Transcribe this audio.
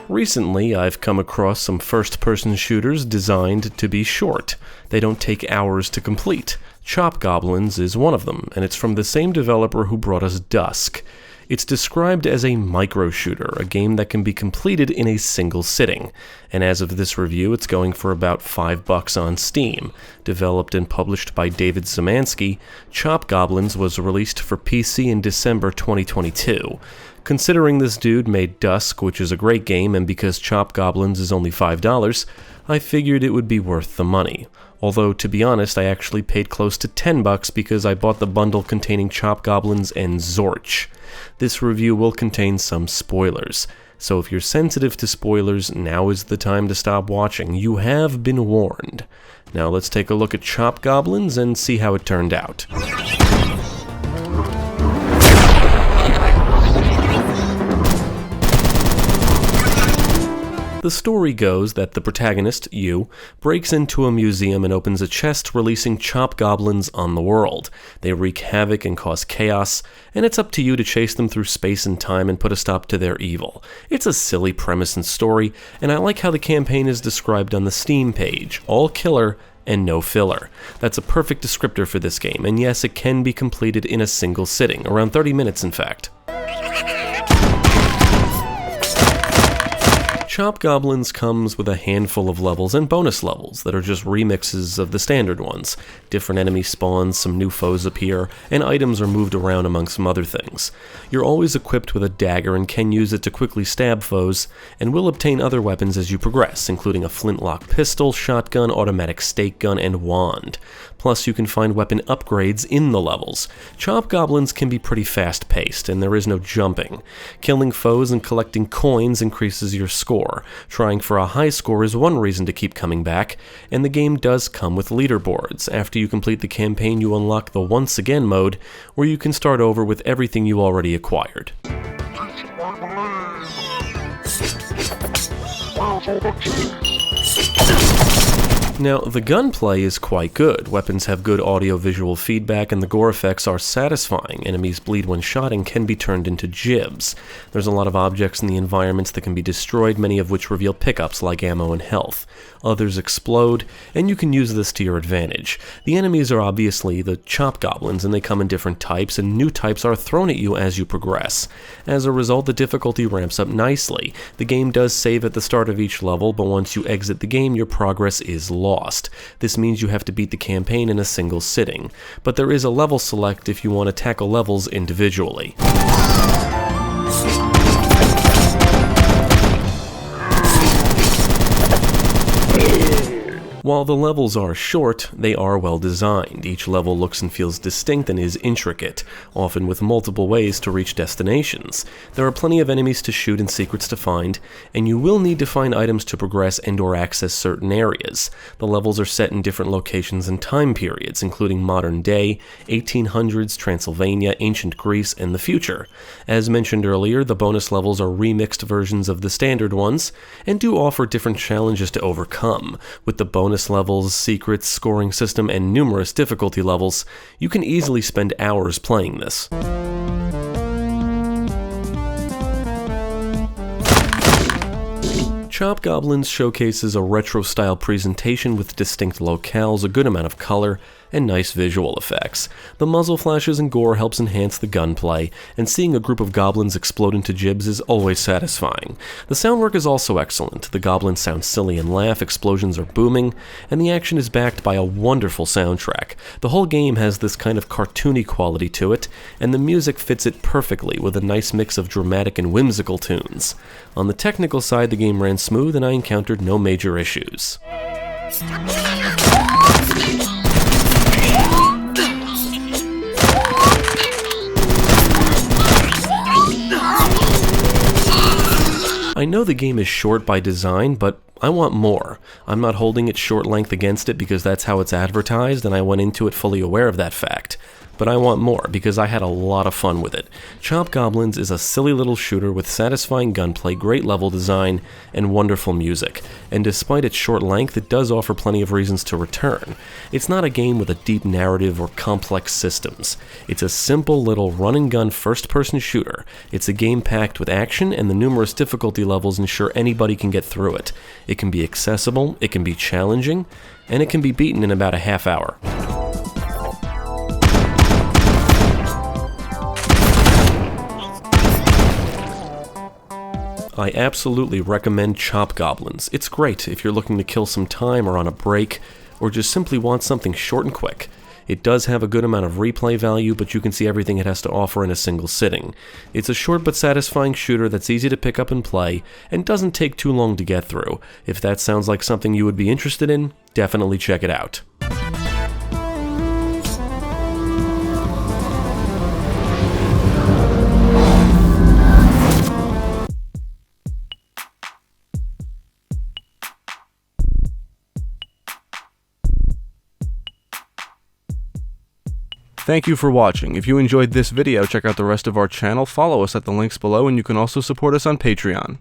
Recently, I've come across some first-person shooters designed to be short. They don't take hours to complete. Goblins is one of them, and it's from the same developer who brought us Dusk. It's described as a micro-shooter, a game that can be completed in a single sitting, and as of this review, it's going for about $5 on Steam. Developed and published by David Szymanski, Goblins was released for PC in December 2022. Considering this dude made Dusk, which is a great game, and because Goblins is only $5, I figured it would be worth the money. Although, to be honest, I actually paid close to $10 because I bought the bundle containing Goblins and Zorch. This review will contain some spoilers, so if you're sensitive to spoilers, now is the time to stop watching. You have been warned. Now let's take a look at Goblins and see how it turned out. The story goes that the protagonist, you, breaks into a museum and opens a chest releasing Goblins on the world. They wreak havoc and cause chaos, and it's up to you to chase them through space and time and put a stop to their evil. It's a silly premise and story, and I like how the campaign is described on the Steam page. All killer and no filler. That's a perfect descriptor for this game, and yes, it can be completed in a single sitting, around 30 minutes in fact. Goblins comes with a handful of levels and bonus levels that are just remixes of the standard ones. Different enemy spawns, some new foes appear, and items are moved around among some other things. You're always equipped with a dagger and can use it to quickly stab foes, and will obtain other weapons as you progress, including a flintlock pistol, shotgun, automatic stake gun, and wand. Plus, you can find weapon upgrades in the levels. Goblins can be pretty fast-paced, and there is no jumping. Killing foes and collecting coins increases your score. Trying for a high score is one reason to keep coming back, and the game does come with leaderboards. After you complete the campaign, you unlock the Once Again mode, where you can start over with everything you already acquired. Now, the gunplay is quite good. Weapons have good audio-visual feedback, and the gore effects are satisfying. Enemies bleed when shot and can be turned into gibs. There's a lot of objects in the environments that can be destroyed, many of which reveal pickups like ammo and health. Others explode, and you can use this to your advantage. The enemies are obviously the Goblins, and they come in different types, and new types are thrown at you as you progress. As a result, the difficulty ramps up nicely. The game does save at the start of each level, but once you exit the game, your progress is lost. This means you have to beat the campaign in a single sitting, but there is a level select if you want to tackle levels individually. While the levels are short, they are well designed. Each level looks and feels distinct and is intricate, often with multiple ways to reach destinations. There are plenty of enemies to shoot and secrets to find, and you will need to find items to progress and/or access certain areas. The levels are set in different locations and time periods, including modern day, 1800s, Transylvania, ancient Greece, and the future. As mentioned earlier, the bonus levels are remixed versions of the standard ones, and do offer different challenges to overcome. With the bonus levels, secrets, scoring system, and numerous difficulty levels, you can easily spend hours playing this. Goblins showcases a retro-style presentation with distinct locales, a good amount of color, and nice visual effects. The muzzle flashes and gore helps enhance the gunplay, and seeing a group of goblins explode into gibs is always satisfying. The sound work is also excellent. The goblins sound silly and laugh, explosions are booming, and the action is backed by a wonderful soundtrack. The whole game has this kind of cartoony quality to it, and the music fits it perfectly with a nice mix of dramatic and whimsical tunes. On the technical side, the game ran smooth and I encountered no major issues. I know the game is short by design, but I want more. I'm not holding its short length against it because that's how it's advertised, and I went into it fully aware of that fact. but I want more because I had a lot of fun with it. Chop Goblins is a silly little shooter with satisfying gunplay, great level design, and wonderful music. And despite its short length, it does offer plenty of reasons to return. It's not a game with a deep narrative or complex systems. It's a simple little run-and-gun first-person shooter. It's a game packed with action, and the numerous difficulty levels ensure anybody can get through it. It can be accessible, it can be challenging, and it can be beaten in about a half hour. I absolutely recommend Chop Goblins. It's great if you're looking to kill some time or on a break, or just simply want something short and quick. It does have a good amount of replay value, but you can see everything it has to offer in a single sitting. It's a short but satisfying shooter that's easy to pick up and play, and doesn't take too long to get through. If that sounds like something you would be interested in, definitely check it out. Thank you for watching. If you enjoyed this video, check out the rest of our channel, follow us at the links below, and you can also support us on Patreon.